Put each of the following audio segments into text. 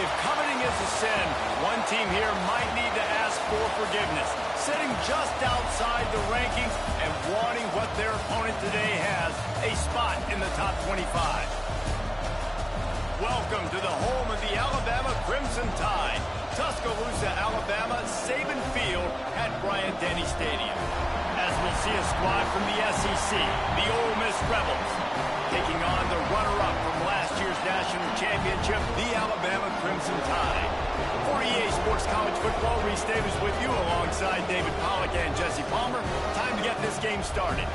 If coveting is a sin, one team here might need to ask for forgiveness, sitting just outside the rankings and wanting what their opponent today has, a spot in the top 25. Welcome to the home of the Alabama Crimson Tide, Tuscaloosa, Alabama, Saban Field at Bryant-Denny Stadium. As we'll see a squad from the SEC, the Ole Miss Rebels, taking on the runner-up from last year's national championship, the Alabama Crimson Tide. For EA Sports College Football, Reese Davis with you alongside David Pollack and Jesse Palmer. Time to get this game started.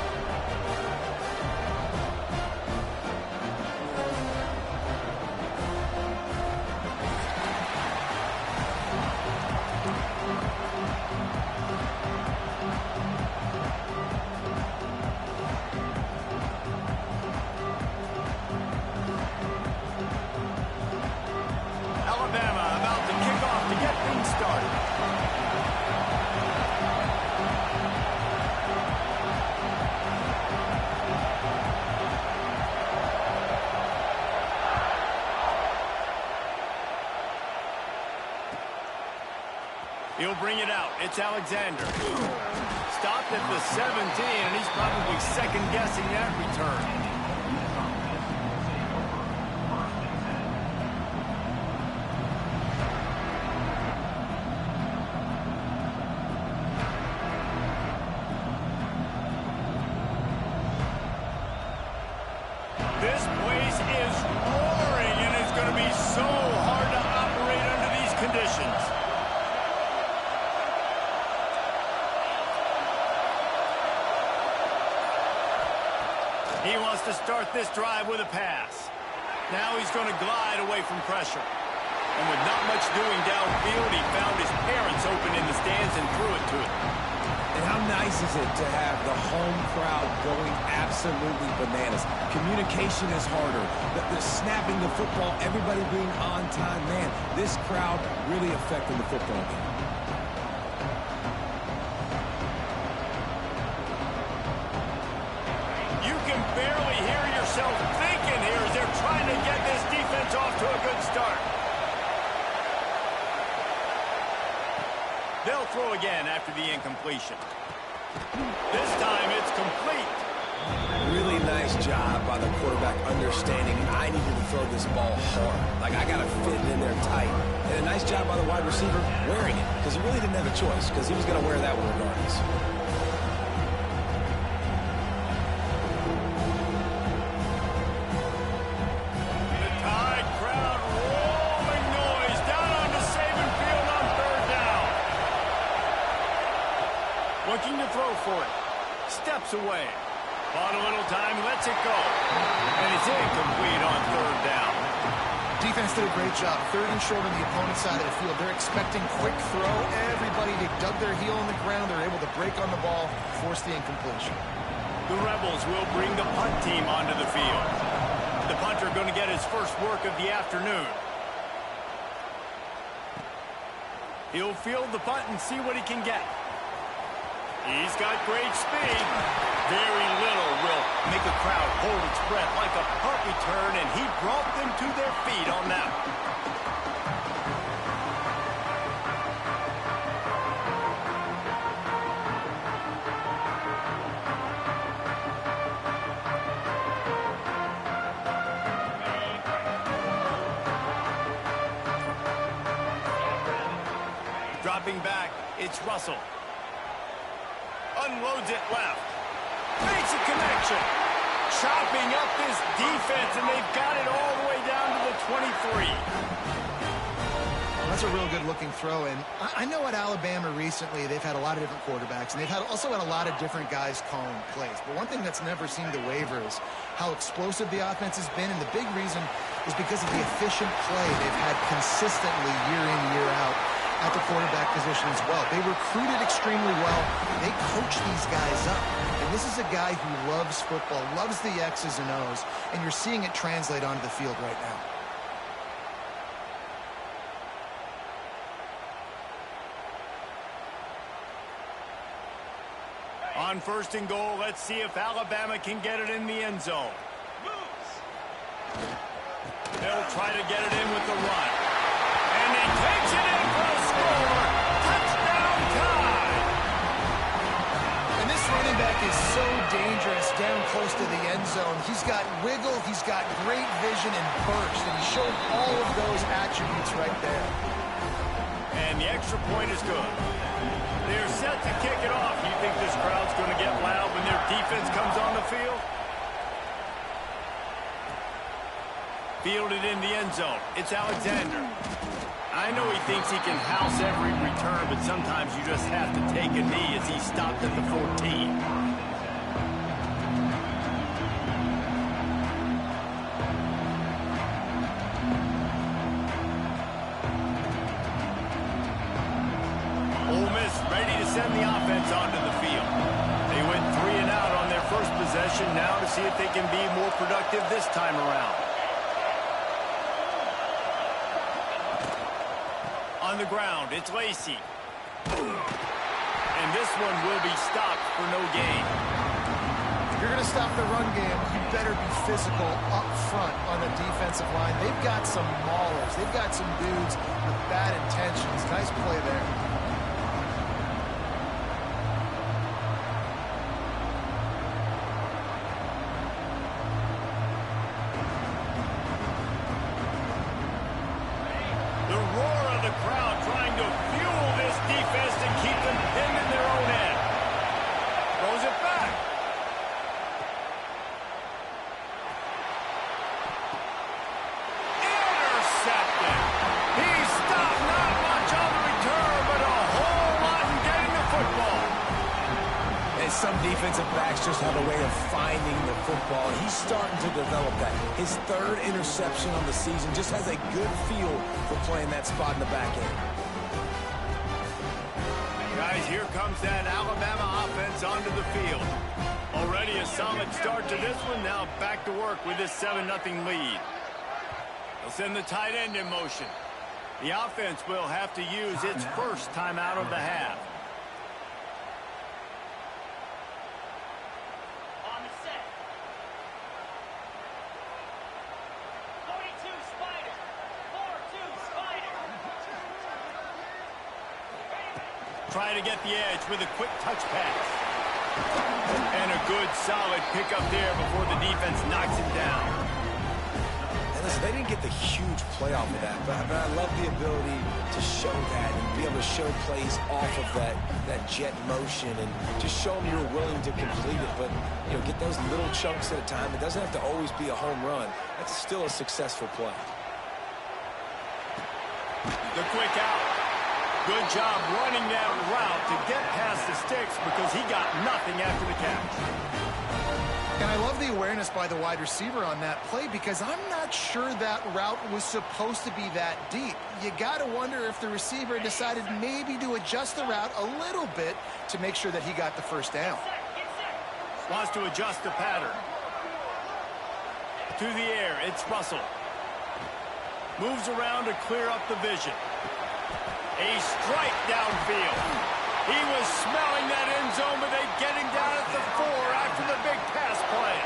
He'll bring it out. It's Alexander. Stopped at the 17, and he's probably second-guessing that return. This place is roaring, and it's going to be so hard to operate under these conditions. He wants to start this drive with a pass. Now he's going to glide away from pressure. And with not much doing downfield, he found his parents open in the stands and threw it to him. And how nice is it to have the home crowd going absolutely bananas? Communication is harder. The snapping the football, everybody being on time. Man, this crowd really affecting the football game. Barely hear yourself thinking here as they're trying to get this defense off to a good start. They'll throw again after the incompletion. This time it's complete. Really nice job by the quarterback understanding I needed to throw this ball hard. Like, I got to fit it in there tight. And a nice job by the wide receiver wearing it, because he really didn't have a choice, because he was going to wear that one regardless. Looking to throw for it. Steps away. Bought a little time, lets it go. And it's incomplete on third down. Defense did a great job. Third and short on the opponent's side of the field. They're expecting quick throw. Everybody, they dug their heel on the ground. They're able to break on the ball, force the incompletion. The Rebels will bring the punt team onto the field. The punter going to get his first work of the afternoon. He'll field the punt and see what he can get. He's got great speed. Very little will make a crowd hold its breath like a punt return, and he brought them to their feet on that one. Dropping back, it's Russell. Unloads it left. Makes a connection. Chopping up this defense, and they've got it all the way down to the 23. That's a real good-looking throw, and I know at Alabama recently they've had a lot of different quarterbacks, and they've also had a lot of different guys calling plays. But one thing that's never seemed to waver is how explosive the offense has been, and the big reason is because of the efficient play they've had consistently year in, year out at the quarterback position as well. They recruited extremely well. They coach these guys up. And this is a guy who loves football, loves the X's and O's, and you're seeing it translate onto the field right now. On first and goal, let's see if Alabama can get it in the end zone. They'll try to get it in with the run. back is so dangerous down close to the end zone. He's got wiggle, he's got great vision and burst, and he showed all of those attributes right there. And the extra point is good. They're set to kick it off. You think this crowd's going to get loud when their defense comes on the field? Fielded in the end zone. It's Alexander. I know he thinks he can house every return, but sometimes you just have to take a knee as he stopped at the 14. Ole Miss ready to send the offense onto the field. They went 3 and out on their first possession, now to see if they can be more productive this time around. On the ground, it's Lacey. And this one will be stopped for no gain. If you're going to stop the run game, you better be physical up front on the defensive line. They've got some maulers. They've got some dudes with bad intentions. Nice play there. Some defensive backs just have a way of finding the football. He's starting to develop that. His 3rd interception on the season, just has a good feel for playing that spot in the back end. Guys, here comes that Alabama offense onto the field. Already a solid start to this one. Now back to work with this 7-0 lead. They'll send the tight end in motion. The offense will have to use its first timeout of the half. Try to get the edge with a quick touch pass. And a good, solid pickup there before the defense knocks him down. And listen, they didn't get the huge play off of that, but I love the ability to show that and be able to show plays off of that jet motion and just show them you're willing to complete it. But, you know, get those little chunks at a time. It doesn't have to always be a home run. That's still a successful play. The quick out. Good job running that route to get past the sticks because he got nothing after the catch. And I love the awareness by the wide receiver on that play because I'm not sure that route was supposed to be that deep. You got to wonder if the receiver decided maybe to adjust the route a little bit to make sure that he got the first down. Wants to adjust the pattern. To the air, it's Russell. Moves around to clear up the vision. A strike downfield. He was smelling that end zone, but they get him down at the 4 after the big pass play.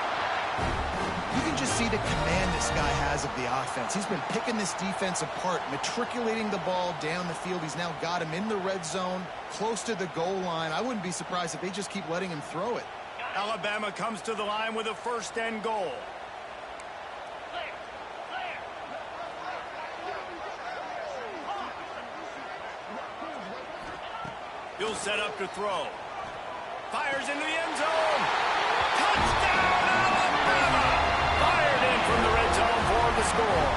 You can just see the command this guy has of the offense. He's been picking this defense apart, matriculating the ball down the field. He's now got him in the red zone, close to the goal line. I wouldn't be surprised if they just keep letting him throw it. Alabama comes to the line with a 1st and goal. He'll set up to throw. Fires into the end zone. Touchdown, Alabama! Fired in from the red zone for the score.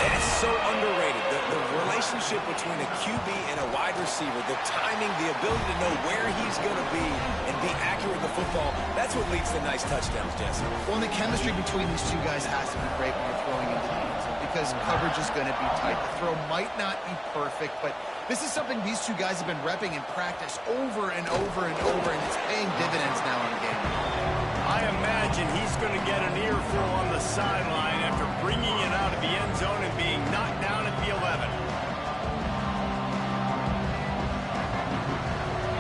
And it's so underrated. The relationship between a QB and a wide receiver, the timing, the ability to know where he's going to be and be accurate with the football, that's what leads to nice touchdowns, Jesse. Well, and the chemistry between these two guys has to be great when you're throwing into the end zone because coverage is going to be tight. The throw might not be perfect, but this is something these two guys have been repping in practice over and over and over, and it's paying dividends now in the game. I imagine he's going to get an earful on the sideline after bringing it out of the end zone and being knocked down at the 11.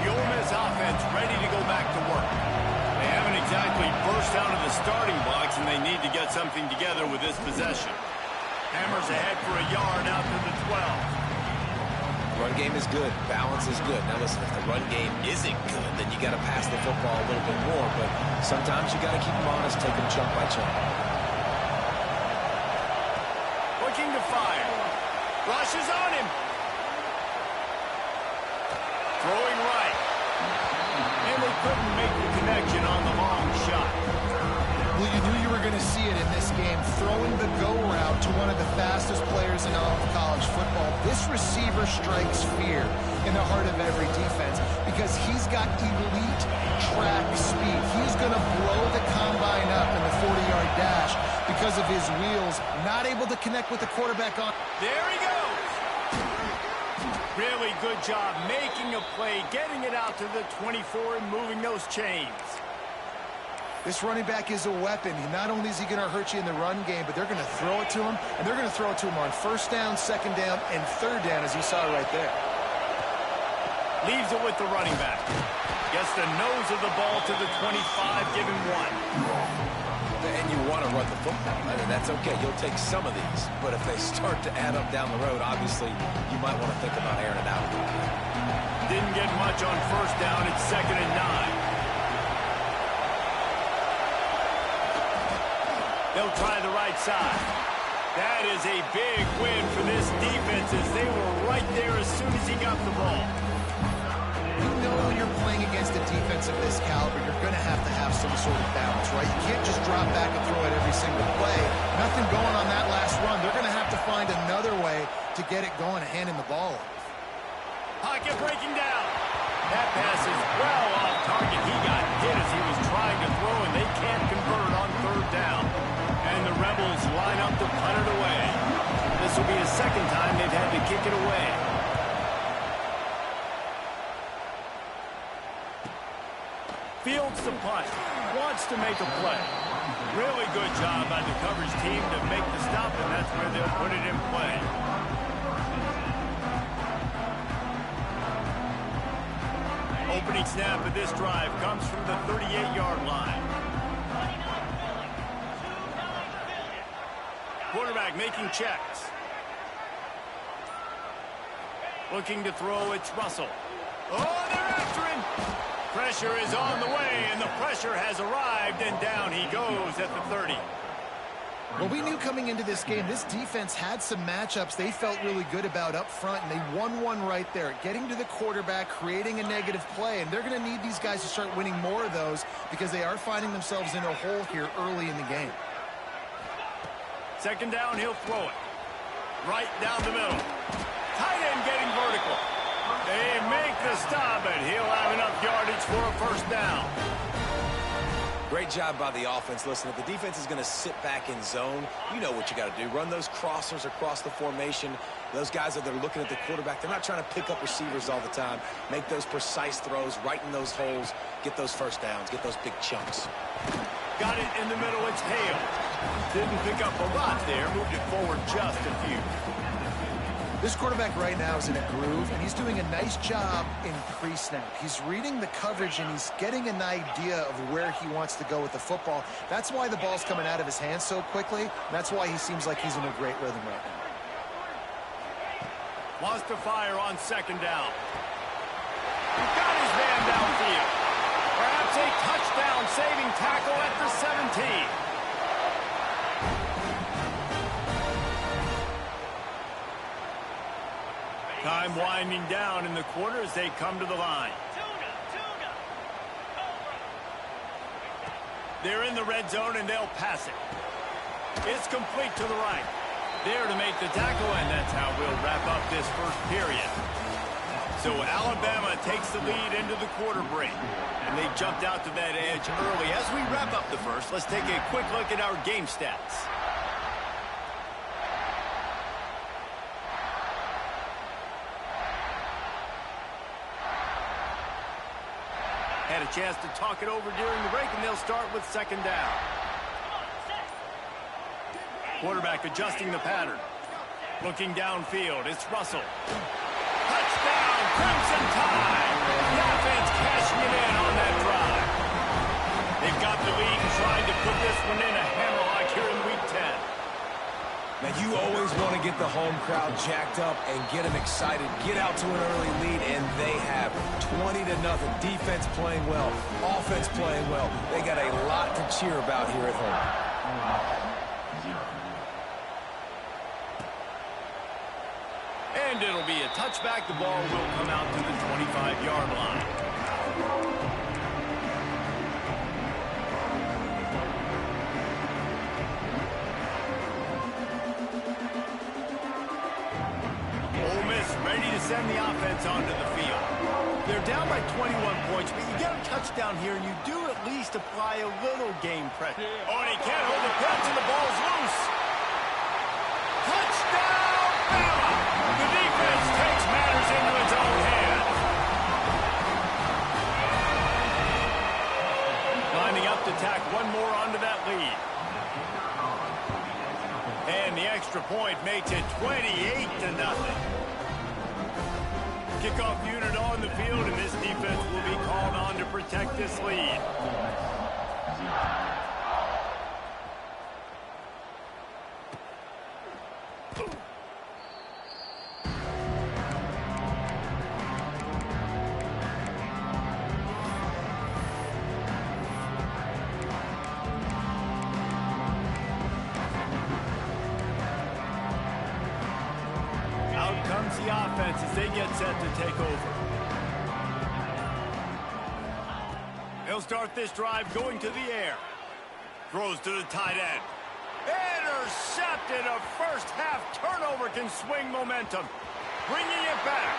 The Ole Miss offense ready to go back to work. They haven't exactly burst out of the starting blocks, and they need to get something together with this possession. Hammers ahead for a yard out to the 12. Run game is good. Balance is good. Now listen, if the run game isn't good, then you got to pass the football a little bit more. But sometimes you got to keep them honest, take them chunk by chunk. Looking to fire. Rushes on him. Throwing right. And they couldn't make the connection on the long shot. Well, you knew you were going to see it in this game, throwing the go route to one of the fastest players in all of college football. This receiver strikes fear in the heart of every defense because he's got elite track speed. He's going to blow the combine up in the 40-yard dash because of his wheels, not able to connect with the quarterback on. There he goes. Really good job making a play, getting it out to the 24 and moving those chains. This running back is a weapon. Not only is he going to hurt you in the run game, but they're going to throw it to him, and they're going to throw it to him on first down, second down, and third down, as you saw right there. Leaves it with the running back. Gets the nose of the ball to the 25, give him one. And you want to run the football. I mean, that's okay. You'll take some of these. But if they start to add up down the road, obviously, you might want to think about airing it out a little bit. Didn't get much on first down. It's 2nd and 9. They'll try the right side. That is a big win for this defense as they were right there as soon as he got the ball. You know when you're playing against a defense of this caliber, you're going to have some sort of balance, right? You can't just drop back and throw it every single play. Nothing going on that last run. They're going to have to find another way to get it going and handing the ball off. Pocket breaking down. That pass is well off target. He got hit as he was trying to throw, and they can't convert on third down. And the Rebels line up to punt it away. This will be the second time they've had to kick it away. Fields the punt. Wants to make a play. Really good job by the coverage team to make the stop, and that's where they'll put it in play. Opening snap of this drive comes from the 38-yard line. Quarterback making checks. Looking to throw, it's Russell. Oh, they're after him. Pressure is on the way, and the pressure has arrived, and down he goes at the 30. Well, we knew coming into this game, this defense had some matchups they felt really good about up front, and they won one right there, getting to the quarterback, creating a negative play, and they're going to need these guys to start winning more of those because they are finding themselves in a hole here early in the game. Second down, he'll throw it. Right down the middle. Tight end getting vertical. They make the stop, and he'll have enough yardage for a first down. Great job by the offense. Listen, if the defense is going to sit back in zone, you know what you got to do. Run those crossers across the formation. Those guys that are looking at the quarterback, they're not trying to pick up receivers all the time. Make those precise throws, right in those holes, get those first downs, get those big chunks. Got it in the middle, it's Hale. Didn't pick up a lot there, moved it forward just a few. This quarterback right now is in a groove, and he's doing a nice job in pre-snap. He's reading the coverage, and he's getting an idea of where he wants to go with the football. That's why the ball's coming out of his hands so quickly. That's why he seems like he's in a great rhythm right now. Wants to fire on second down. Got his man downfield. Perhaps a touchdown-saving tackle at the 17. Time winding down in the quarter as they come to the line. They're in the red zone, and they'll pass it. It's complete to the right. There to make the tackle, and that's how we'll wrap up this first period. So Alabama takes the lead into the quarter break, and they jumped out to that edge early. As we wrap up the first, let's take a quick look at our game stats. Had a chance to talk it over during the break, and they'll start with second down. Quarterback adjusting the pattern. Looking downfield, it's Russell. Touchdown, Crimson Tide! The offense cashing it in on that drive. They've got the lead and trying to put this one in a hammerlock here in Week 10. Now, you always want to get get the home crowd jacked up and get them excited, get out to an early lead, and they have 20-0. Defense playing well, offense playing well. They got a lot to cheer about here at home. And it'll be a touchback. The ball will come out to the 25-yard line. Ole Miss ready to send the offense onto the field. They're down by 21 points, but you get a touchdown here, and you do at least apply a little game pressure. Oh, and he can't hold the pitch, and the ball's loose. Touchdown, Bama! The defense takes matters into its own hands. Lining up to tack one more onto that lead. And the extra point makes it 28-0. Kickoff unit on the field, and this defense will be called on to protect this lead. Out comes the offense as they get set to take over. They'll start this drive going to the air. Throws to the tight end. Intercepted. A first half turnover can swing momentum. Bringing it back.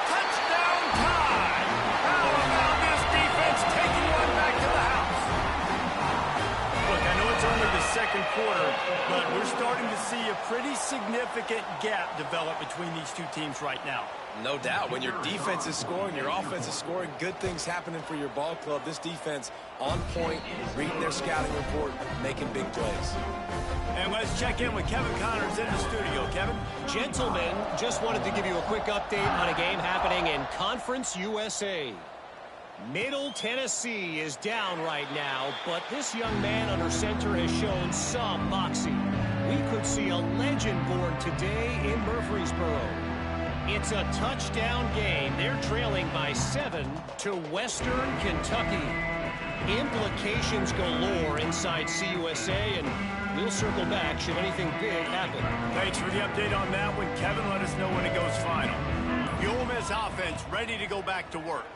Touchdown time. How about this defense taking one back to the house? Look, I know it's only the second quarter, but we're starting to see a pretty significant gap develop between these two teams right now. No doubt. When your defense is scoring, your offense is scoring, good things happening for your ball club. This defense on point, reading their scouting report, making big plays. And let's check in with Kevin Connors in the studio. Kevin? Gentlemen, just wanted to give you a quick update on a game happening in Conference USA. Middle Tennessee is down right now, but this young man under center has shown some moxie. We could see a legend born today in Murfreesboro. It's a touchdown game. They're trailing by 7 to Western Kentucky. Implications galore inside CUSA, and we'll circle back should anything big happen. Thanks for the update on that one, Kevin. Let us know when it goes final. The Ole Miss offense ready to go back to work.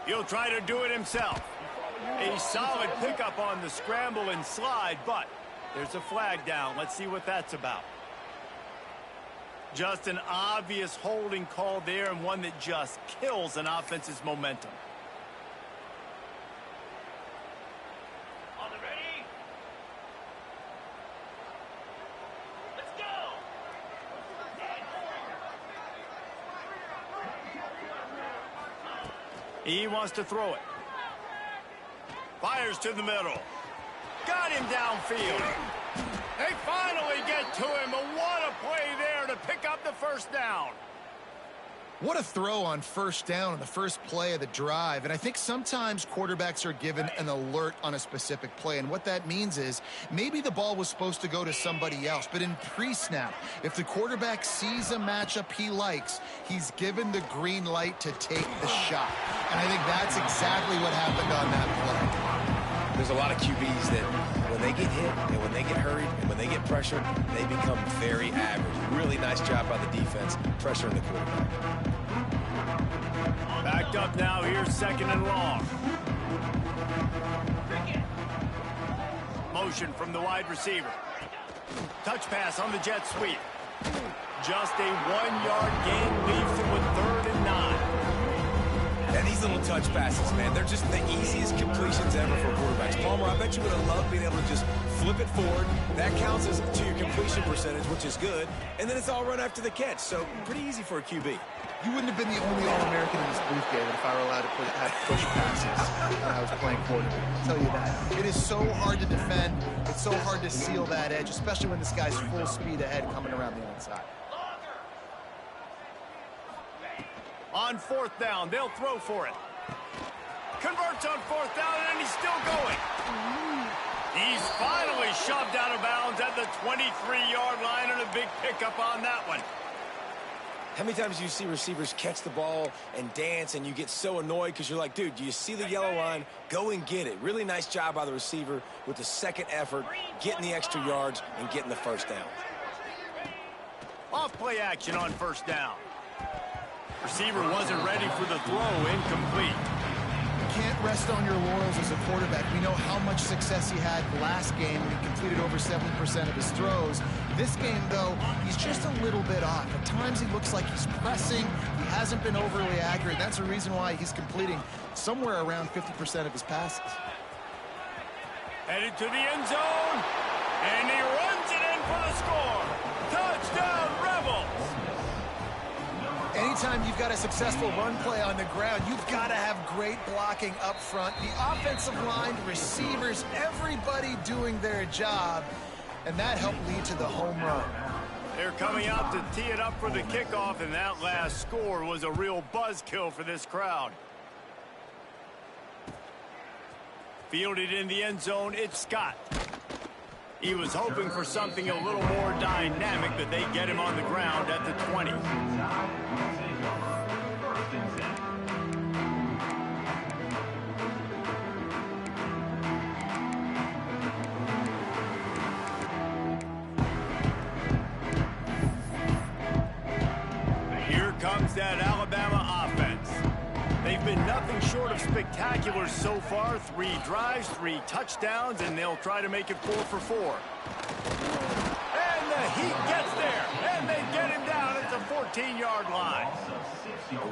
He'll try to do it himself. A solid pickup on the scramble and slide, but there's a flag down. Let's see what that's about. Just an obvious holding call there, and one that just kills an offense's momentum. On the ready? Let's go! He wants to throw it. Fires to the middle. Got him downfield. They finally get to him, but what a play there to pick up the first down. What a throw on first down on the first play of the drive. And I think sometimes quarterbacks are given an alert on a specific play. And what that means is maybe the ball was supposed to go to somebody else. But in pre-snap, if the quarterback sees a matchup he likes, he's given the green light to take the shot. And I think that's exactly what happened on that play. There's a lot of QBs that when they get hit and when they get hurried and when they get pressured, they become very average. Really nice job by the defense pressuring the quarterback. Backed up now, here's second and long. Motion from the wide receiver. Touch pass on the jet sweep. Just a 1-yard gain leaves them with 3rd and 9. And these little touch passes, man, they're just the easiest completions ever for quarterbacks. Palmer, I bet you would have loved being able to just flip it forward. That counts as to your completion percentage, which is good. And then it's all run after the catch, so pretty easy for a QB. You wouldn't have been the only All-American in this booth, David, if I were allowed to have push passes when I was playing quarterback. I'll tell you that. It is so hard to defend. It's so hard to seal that edge, especially when this guy's full speed ahead coming around the inside. On 4th down, they'll throw for it. Converts on 4th down, and he's still going. He's finally shoved out of bounds at the 23-yard line, and a big pickup on that one. How many times do you see receivers catch the ball and dance and you get so annoyed because you're like, dude, do you see the yellow line? Go and get it. Really nice job by the receiver with the second effort, getting the extra yards and getting the first down. Off play action on first down. Receiver wasn't ready for the throw, incomplete. You can't rest on your laurels as a quarterback. We know how much success he had last game when he completed over 70% of his throws. This game, though, he's just a little bit off. At times he looks like he's pressing. He hasn't been overly accurate. That's the reason why he's completing somewhere around 50% of his passes. Headed to the end zone, and he runs it in for the score. Touchdown, Rebels! Anytime you've got a successful run play on the ground, you've got to have great blocking up front. The offensive line, receivers, everybody doing their job, and that helped lead to the home run. They're coming out to tee it up for the kickoff, and that last score was a real buzzkill for this crowd. Fielded in the end zone, it's Scott. He was hoping for something a little more dynamic, but they get him on the ground at the 20. Here comes that Alabama offense. They've been nothing short of spectacular so far. 3 drives, 3 touchdowns, and they'll try to make it 4 for 4. And the Heat gets there, and they get him down at the 14-yard line.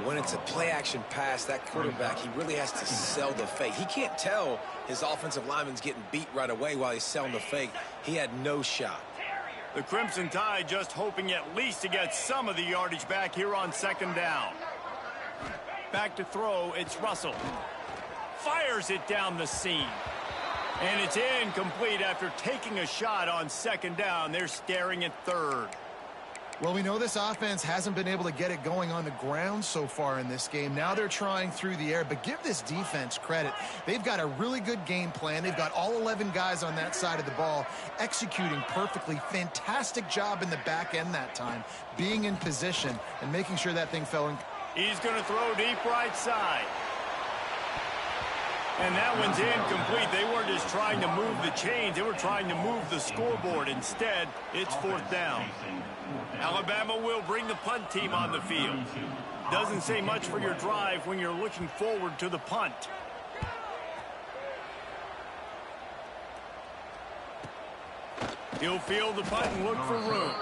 When it's a play-action pass, that quarterback, he really has to sell the fake. He can't tell his offensive lineman's getting beat right away while he's selling the fake. He had no shot. The Crimson Tide just hoping at least to get some of the yardage back here on second down. Back to throw, it's Russell. Fires it down the seam. And it's incomplete after taking a shot on second down. They're staring at third. Well, we know this offense hasn't been able to get it going on the ground so far in this game. Now they're trying through the air, but give this defense credit. They've got a really good game plan. They've got all 11 guys on that side of the ball executing perfectly. Fantastic job in the back end that time, being in position and making sure that thing fell in. He's going to throw deep right side. And that one's incomplete. They weren't just trying to move the chains. They were trying to move the scoreboard. Instead, it's fourth down. Alabama will bring the punt team on the field. Doesn't say much for your drive when you're looking forward to the punt. He'll field the punt and look for room.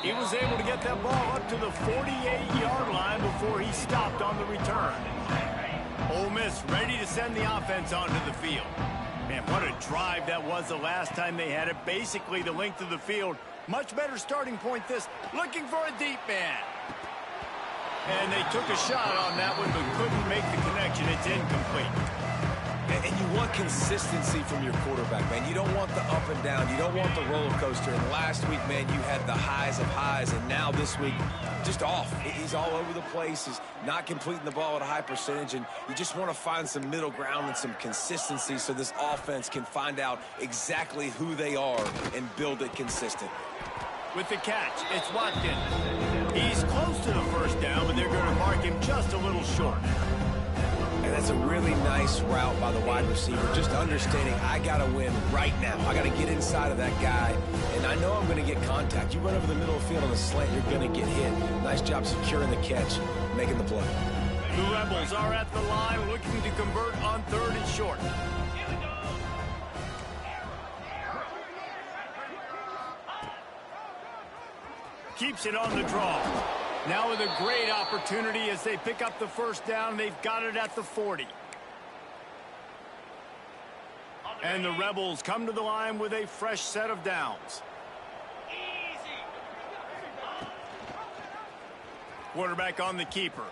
He was able to get that ball up to the 48-yard line before he stopped on the return. Ole Miss ready to send the offense onto the field. Man, what a drive that was the last time they had it. Basically the length of the field. Much better starting point this. Looking for a deep man. And they took a shot on that one but couldn't make the connection. It's incomplete. And you want consistency from your quarterback, man. You don't want the up and down. You don't want the roller coaster. And last week, man, you had the highs of highs. And now this week, just off. He's all over the place. He's not completing the ball at a high percentage. And you just want to find some middle ground and some consistency so this offense can find out exactly who they are and build it consistent. With the catch, it's Watkins. He's close to the first down, but they're going to mark him just a little short. And that's a really nice route by the wide receiver, just understanding I got to win right now. I got to get inside of that guy, and I know I'm going to get contact. You run over the middle of the field on the slant, you're going to get hit. Nice job securing the catch, making the play. The Rebels are at the line looking to convert on third and short. Keeps it on the draw. Now with a great opportunity as they pick up the first down. They've got it at the 40. And the Rebels come to the line with a fresh set of downs. Quarterback on the keeper.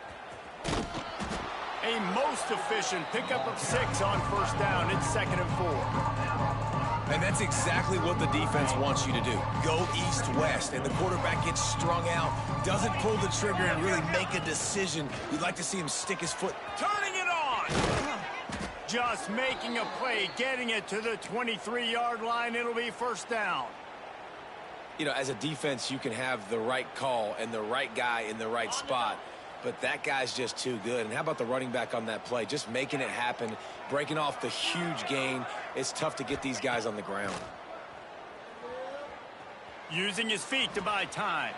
A most efficient pickup of 6 on first down. It's 2nd and 4. And that's exactly what the defense wants you to do. Go east-west, and the quarterback gets strung out, doesn't pull the trigger and really make a decision. You'd like to see him stick his foot. Turning it on! Just making a play, getting it to the 23-yard line. It'll be first down. You know, as a defense, you can have the right call and the right guy in the right spot, but that guy's just too good. And how about the running back on that play? Just making it happen, breaking off the huge gain. It's tough to get these guys on the ground. Using his feet to buy time.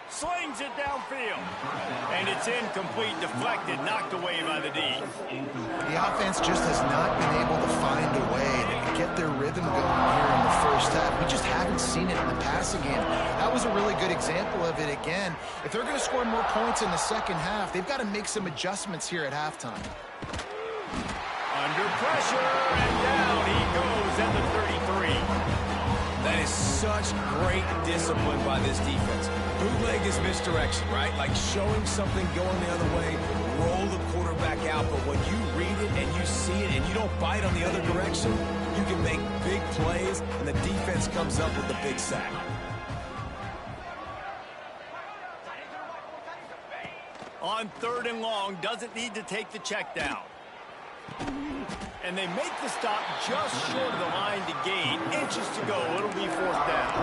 Slings it downfield. And it's incomplete, deflected, knocked away by the D. The offense just has not been able to find a way to get their rhythm going here in the first half. We just haven't seen it in the passing game. That was a really good example of it again. If they're going to score more points in the second half, they've got to make some adjustments here at halftime. Under pressure, and down he goes at the 33. That is such great discipline by this defense. Bootleg is misdirection, right? Like showing something going the other way, roll the quarterback out. But when you read it and you see it and you don't bite on the other direction, you can make big plays, and the defense comes up with a big sack. On 3rd and long, doesn't need to take the check down. And they make the stop just short of the line to gain. Inches to go. It'll be fourth down.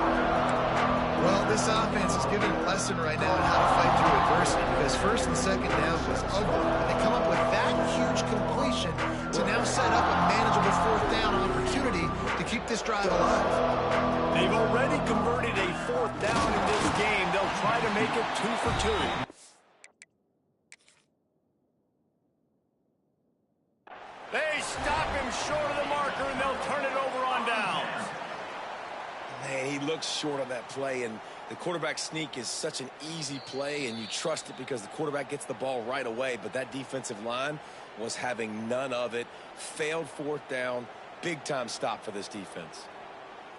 Well, this offense is giving a lesson right now on how to fight through adversity, because first and second down was ugly. And they come up with that huge completion to now set up a manageable fourth down opportunity to keep this drive alive. They've already converted a fourth down in this game. They'll try to make it 2 for 2. They stop him short of the marker, and they'll turn it over on downs. Man, he looks short on that play, and the quarterback sneak is such an easy play, and you trust it because the quarterback gets the ball right away, but that defensive line was having none of it. Failed fourth down, big-time stop for this defense.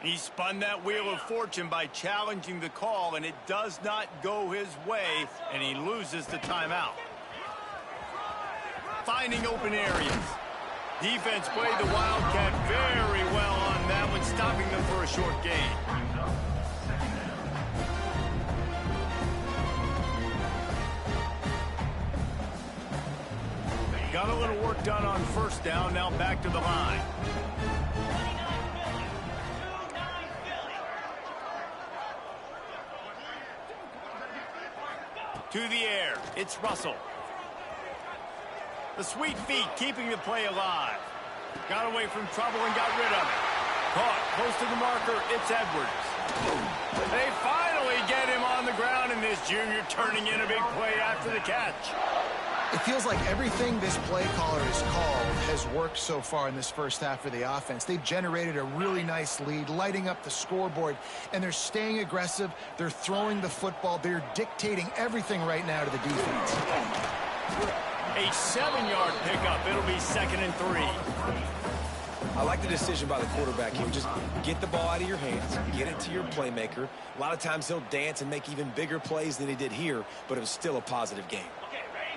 He spun that wheel of fortune by challenging the call, and it does not go his way, and he loses the timeout. Finding open areas. Defense played the Wildcat very well on that one, stopping them for a short gain. Got a little work done on first down, now back to the line. To the air, it's Russell. The sweet feet keeping the play alive. Got away from trouble and got rid of it. Caught close to the marker, it's Edwards. They finally get him on the ground, and this junior turning in a big play after the catch. It feels like everything this play caller has called has worked so far in this first half for the offense. They've generated a really nice lead, lighting up the scoreboard, and they're staying aggressive. They're throwing the football. They're dictating everything right now to the defense. A 7-yard pickup. It'll be 2nd and 3. I like the decision by the quarterback here. Just get the ball out of your hands, get it to your playmaker. A lot of times he'll dance and make even bigger plays than he did here, but it was still a positive game.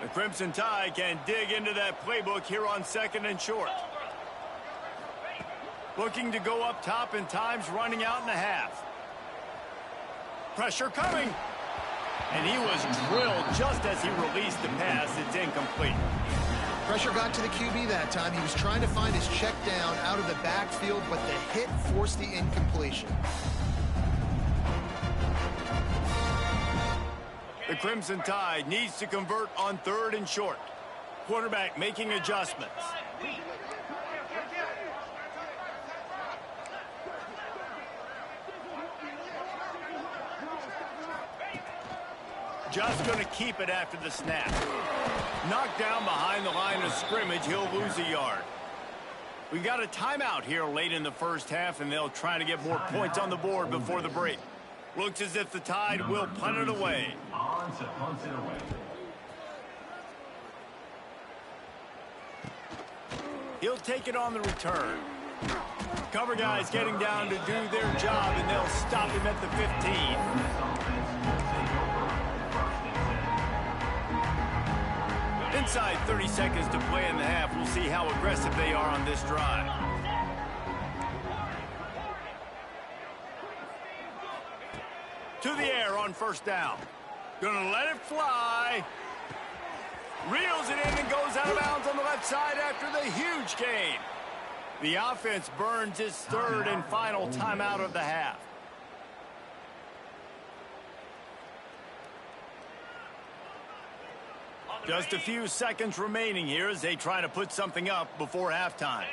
The Crimson Tide can dig into that playbook here on 2nd and short. Looking to go up top, and time's running out in the half. Pressure coming. And he was drilled just as he released the pass. It's incomplete. Pressure got to the QB that time. He was trying to find his check down out of the backfield, but the hit forced the incompletion. The Crimson Tide needs to convert on 3rd and short. Quarterback making adjustments. Just going to keep it after the snap. Knocked down behind the line of scrimmage. He'll lose a yard. We got a timeout here late in the first half, and they'll try to get more points on the board before the break. Looks as if the Tide will punt it away. He'll take it on the return. Cover guys getting down to do their job, and they'll stop him at the 15. Inside 30 seconds to play in the half. We'll see how aggressive they are on this drive. To the air on first down. Gonna let it fly. Reels it in and goes out of bounds on the left side after the huge gain. The offense burns its third and final timeout of the half. Just a few seconds remaining here as they try to put something up before halftime.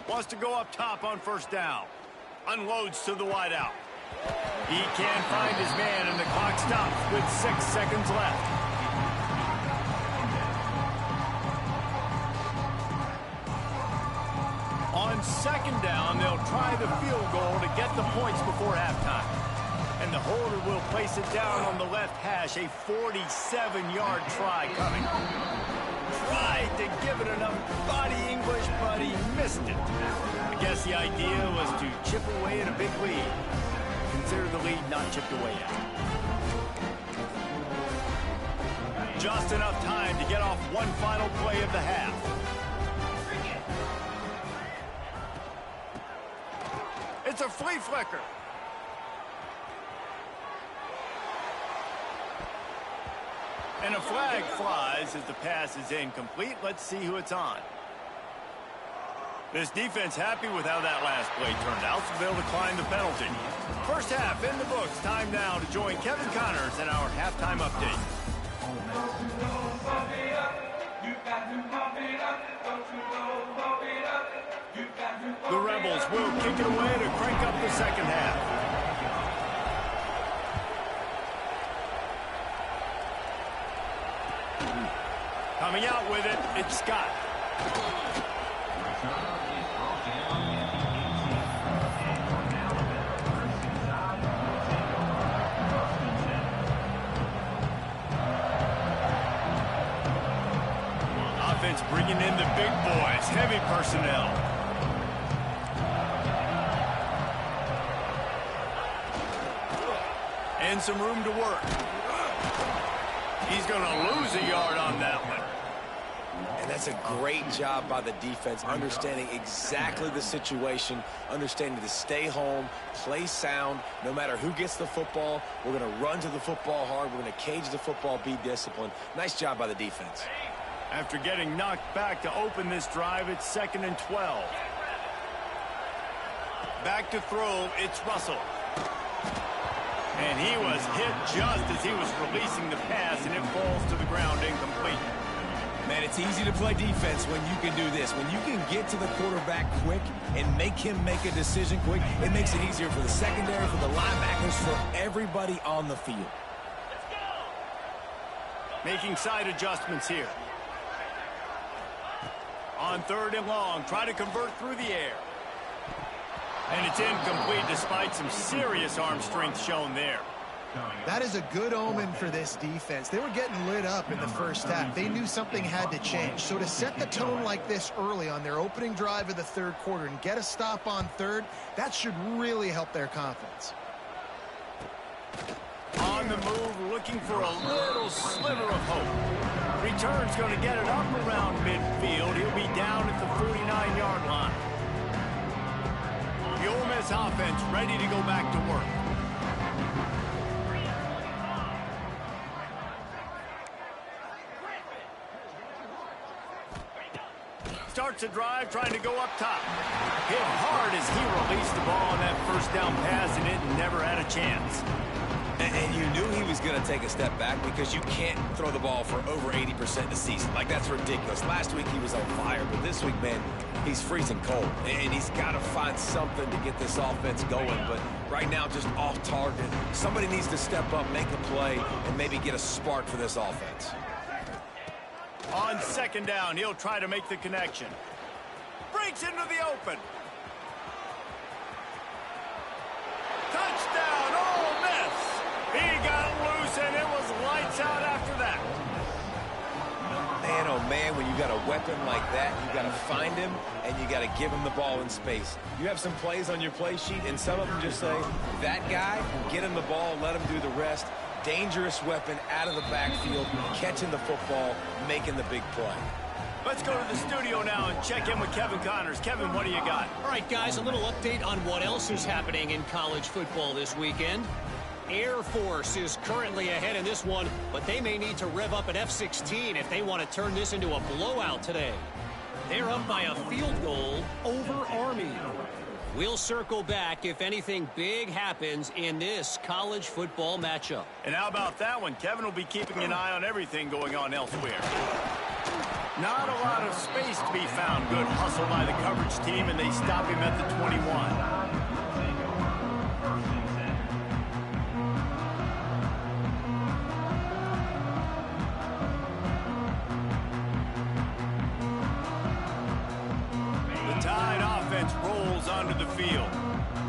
Wants to go up top on first down. Unloads to the wideout. He can't find his man, and the clock stops with 6 seconds left. On second down, they'll try the field goal to get the points before halftime. And the holder will place it down on the left hash, a 47-yard try coming. Tried to give it enough body English, but he missed it. I guess the idea was to chip away at a big lead. Consider the lead not chipped away at. Just enough time to get off one final play of the half. It's a flea flicker. And a flag flies as the pass is incomplete. Let's see who it's on. This defense happy with how that last play turned out, so they'll decline the penalty. First half in the books. Time now to join Kevin Connors in our halftime update. The Rebels will kick it away to crank up the second half. Coming out with it, it's Scott. Offense bringing in the big boys, heavy personnel. And some room to work. He's going to lose a yard on that one. And that's a great job by the defense, understanding exactly the situation, understanding to stay home, play sound. No matter who gets the football, we're going to run to the football hard. We're going to cage the football, be disciplined. Nice job by the defense. After getting knocked back to open this drive, it's 2nd and 12. Back to throw, it's Russell. And he was hit just as he was releasing the pass, and it falls to the ground incomplete. Man, it's easy to play defense when you can do this. When you can get to the quarterback quick and make him make a decision quick, it makes it easier for the secondary, for the linebackers, for everybody on the field. Making side adjustments here. On 3rd and long, try to convert through the air. And it's incomplete despite some serious arm strength shown there. That is a good omen for this defense. They were getting lit up in the first half. They knew something had to change. So to set the tone like this early on their opening drive of the third quarter and get a stop on third, that should really help their confidence. On the move, looking for a little sliver of hope. Return's going to get it up around midfield. He'll be down at the 49-yard line. The Ole Miss offense ready to go back to work. Starts a drive trying to go up top. Hit hard as he released the ball on that first down pass, and it never had a chance. And you knew he was going to take a step back because you can't throw the ball for over 80% of the season. Like, that's ridiculous. Last week he was on fire, but this week, man, he's freezing cold. And he's got to find something to get this offense going. But right now, just off target. Somebody needs to step up, make a play, and maybe get a spark for this offense. On 2nd down, he'll try to make the connection. Breaks into the open. Touchdown, Ole Miss! He got loose, and it was lights out after that. Man, oh man, when you got a weapon like that, you got to find him, and you got to give him the ball in space. You have some plays on your play sheet, and some of them just say, that guy, get him the ball, let him do the rest. Dangerous weapon out of the backfield, catching the football, making the big play. Let's go to the studio now and check in with Kevin Connors. Kevin, what do you got? All right, guys, a little update on what else is happening in college football this weekend. Air Force is currently ahead in this one, but they may need to rev up an F-16 if they want to turn this into a blowout today. They're up by a field goal over Army. We'll circle back if anything big happens in this college football matchup. And how about that one? Kevin will be keeping an eye on everything going on elsewhere. Not a lot of space to be found. Good hustle by the coverage team, and they stop him at the 21. Rolls onto the field.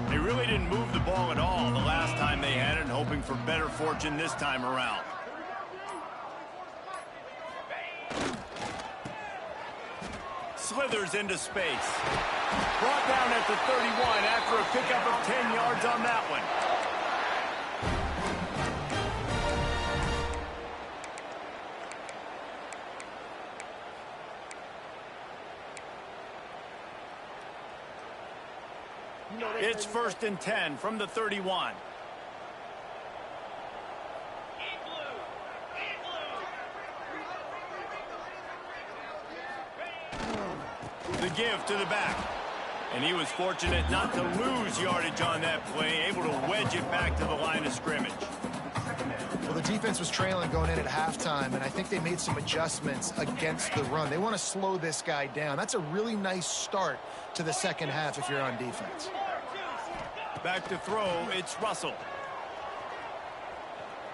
They really didn't move the ball at all the last time they had it, and hoping for better fortune this time around. Slithers into space. Brought down at the 31 after a pickup of 10 yards on that one. It's 1st and 10 from the 31. The give to the back. And he was fortunate not to lose yardage on that play, able to wedge it back to the line of scrimmage. Well, the defense was trailing going in at halftime, and I think they made some adjustments against the run. They want to slow this guy down. That's a really nice start to the second half if you're on defense. Back to throw, it's Russell.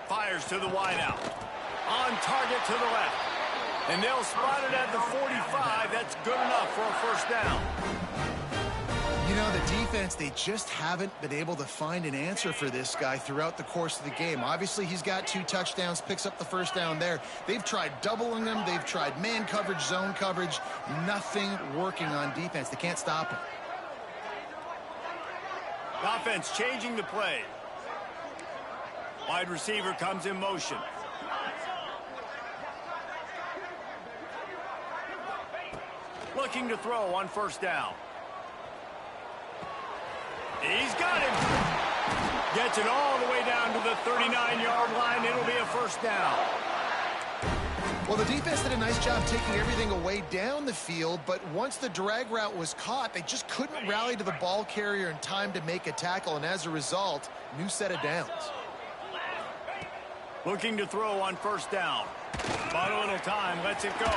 Fires to the wideout. On target to the left. And they'll spot it at the 45. That's good enough for a first down. You know, the defense, they just haven't been able to find an answer for this guy throughout the course of the game. Obviously, he's got 2 touchdowns, picks up the first down there. They've tried doubling him. They've tried man coverage, zone coverage. Nothing working on defense. They can't stop him. Offense changing the play. Wide receiver comes in motion. Looking to throw on first down. He's got him. Gets it all the way down to the 39-yard line. It'll be a first down. Well, the defense did a nice job taking everything away down the field, but once the drag route was caught, they just couldn't rally to the ball carrier in time to make a tackle, and as a result, new set of downs. Looking to throw on first down. Bought a little time, lets it go.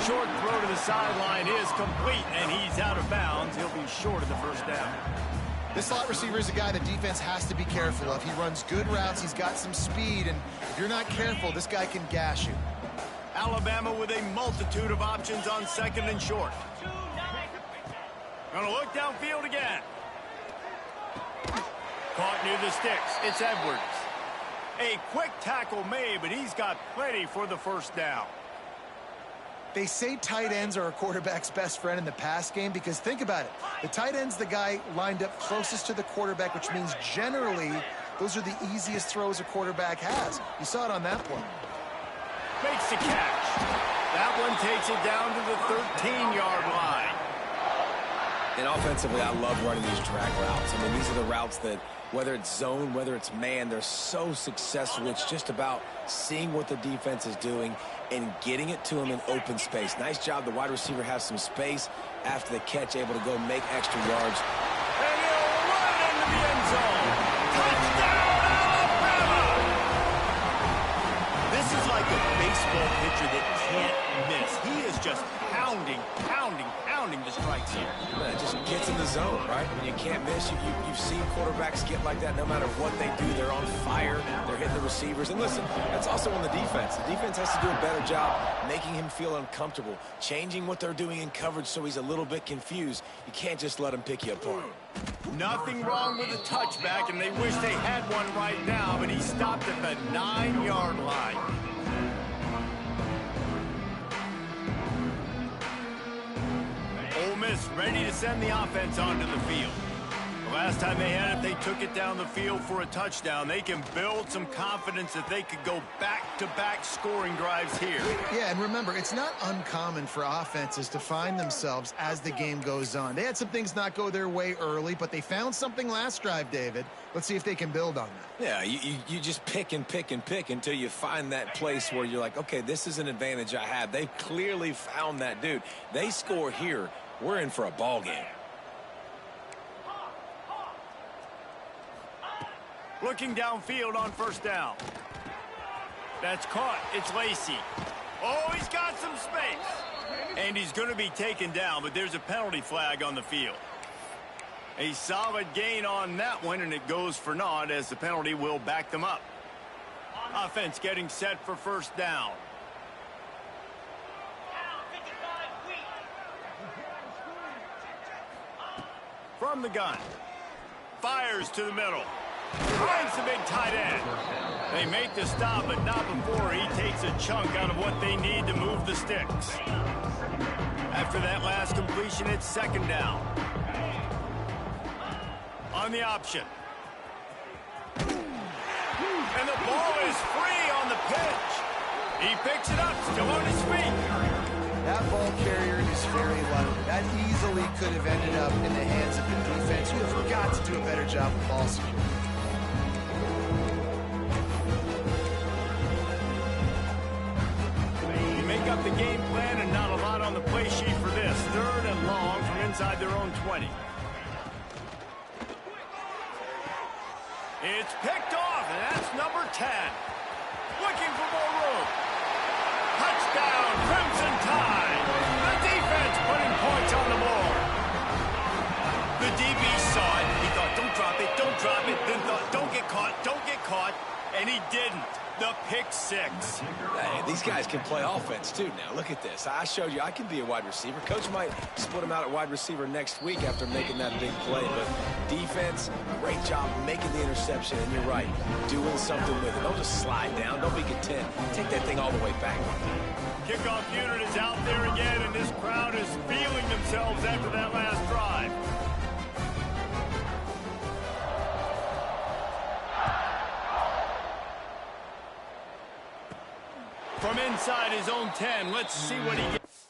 Short throw to the sideline is complete, and he's out of bounds. He'll be short of the first down. This slot receiver is a guy the defense has to be careful of. He runs good routes, he's got some speed, and if you're not careful, this guy can gash you. Alabama with a multitude of options on second and short. Gonna look downfield again. Caught near the sticks. It's Edwards. A quick tackle made, but he's got plenty for the first down. They say tight ends are a quarterback's best friend in the pass game because think about it. The tight end's the guy lined up closest to the quarterback, which means generally those are the easiest throws a quarterback has. You saw it on that play. Makes the catch. That one takes it down to the 13-yard line. And offensively, I love running these drag routes. I mean, these are the routes that, whether it's zone, whether it's man, they're so successful. It's just about seeing what the defense is doing and getting it to him in open space. Nice job. The wide receiver has some space after the catch, able to go make extra yards. And he'll run into the end zone. Touchdown, Alabama! This is like a baseball pitcher that can't miss. He is just pounding the strikes here. Man, it just gets in the zone, right? When you can't miss, you've seen quarterbacks get like that no matter what they do. They're on fire. They're hitting the receivers. And listen, that's also on the defense. The defense has to do a better job making him feel uncomfortable, changing what they're doing in coverage so he's a little bit confused. You can't just let him pick you apart. Nothing wrong with a touchback, and they wish they had one right now, but he stopped at the 9-yard line. Ole Miss ready to send the offense onto the field. The last time they had it, they took it down the field for a touchdown. They can build some confidence that they could go back-to-back scoring drives here. Yeah, and remember, it's not uncommon for offenses to find themselves as the game goes on. They had some things not go their way early, but they found something last drive, David. Let's see if they can build on that. Yeah, you just pick and pick and pick until you find that place where you're like, okay, this is an advantage I have. They've clearly found that dude. They score here, we're in for a ball game. Looking downfield on first down. That's caught. It's Lacy. Oh, he's got some space. And he's going to be taken down, but there's a penalty flag on the field. A solid gain on that one, and it goes for naught as the penalty will back them up. Offense getting set for first down. From the gun. Fires to the middle. Finds the big tight end. They make the stop, but not before he takes a chunk out of what they need to move the sticks. After that last completion, it's second down. On the option. And the ball is free on the pitch. He picks it up, still on his feet. That ball carrier is very lucky. That easily could have ended up in the hands of the defense, who have got to do a better job of ball security. Up the game plan and not a lot on the play sheet for this. Third and long from inside their own 20. It's picked off, and that's number 10. Looking for more room. Touchdown, Crimson Tide. The defense putting points on the board. The DB saw it. He thought, don't drop it, don't drop it. Then thought, don't get caught, and he didn't. The pick six. Hey, these guys can play offense, too. Now, look at this. I showed you I can be a wide receiver. Coach might split him out at wide receiver next week after making that big play. But defense, great job making the interception. And you're right, doing something with it. Don't just slide down. Don't be content. Take that thing all the way back. Kickoff unit is out there again, and this crowd is feeling themselves after that last drive. From inside his own 10, let's see what he gets.